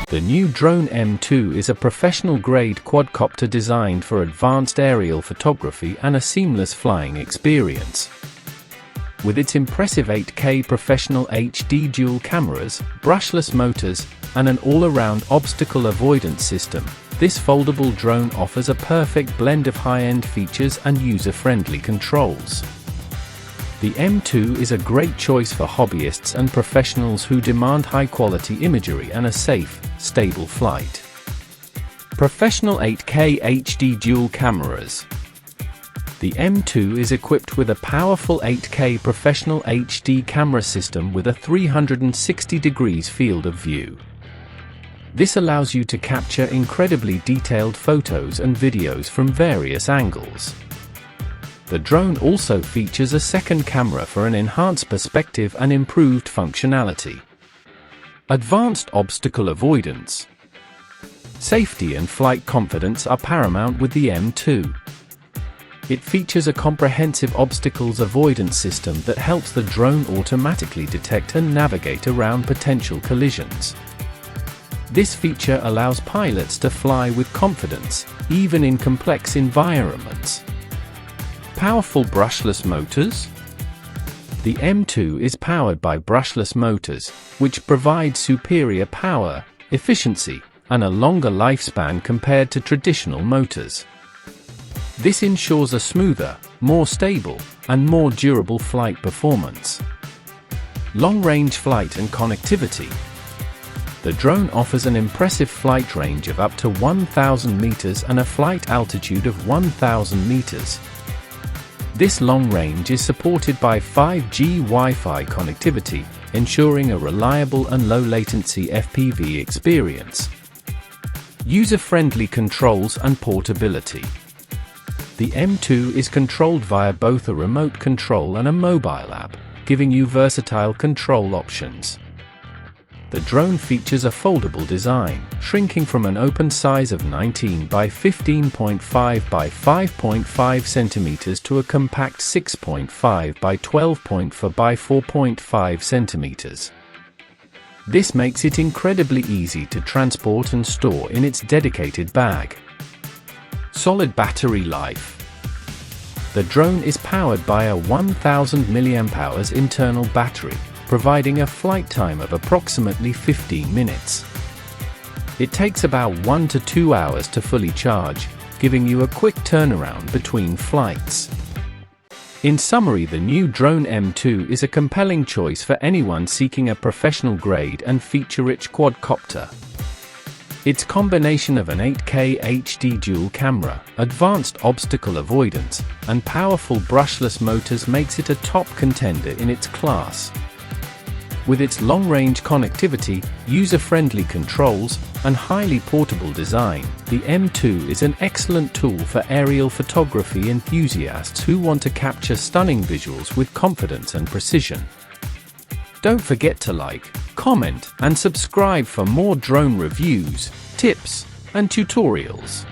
The new Drone M2 is a professional-grade quadcopter designed for advanced aerial photography and a seamless flying experience. With its impressive 8K professional HD dual cameras, brushless motors, and an all-around obstacle avoidance system, this foldable drone offers a perfect blend of high-end features and user-friendly controls. The M2 is a great choice for hobbyists and professionals who demand high-quality imagery and a safe, stable flight. Professional 8K HD dual cameras. The M2 is equipped with a powerful 8K professional HD camera system with a 360 degrees field of view. This allows you to capture incredibly detailed photos and videos from various angles. The drone also features a second camera for an enhanced perspective and improved functionality. Advanced obstacle avoidance. Safety and flight confidence are paramount with the M2. It features a comprehensive obstacles avoidance system that helps the drone automatically detect and navigate around potential collisions. This feature allows pilots to fly with confidence, even in complex environments. Powerful brushless motors. The M2 is powered by brushless motors, which provide superior power, efficiency, and a longer lifespan compared to traditional motors. This ensures a smoother, more stable, and more durable flight performance. Long-range flight and connectivity. The drone offers an impressive flight range of up to 1,000 meters and a flight altitude of 1,000 meters. This long range is supported by 5G Wi-Fi connectivity, ensuring a reliable and low-latency FPV experience. User-friendly controls and portability. The M2 is controlled via both a remote control and a mobile app, giving you versatile control options. The drone features a foldable design, shrinking from an open size of 19 by 15.5 by 5.5 centimeters to a compact 6.5 by 12.4 by 4.5 centimeters. This makes it incredibly easy to transport and store in its dedicated bag. Solid battery life. The drone is powered by a 1000 mAh internal battery, providing a flight time of approximately 15 minutes. It takes about 1 to 2 hours to fully charge, giving you a quick turnaround between flights. In summary, the new Drone M2 is a compelling choice for anyone seeking a professional-grade and feature-rich quadcopter. Its combination of an 8K HD dual camera, advanced obstacle avoidance, and powerful brushless motors makes it a top contender in its class. With its long-range connectivity, user-friendly controls, and highly portable design, the M2 is an excellent tool for aerial photography enthusiasts who want to capture stunning visuals with confidence and precision. Don't forget to like, comment, and subscribe for more drone reviews, tips, and tutorials.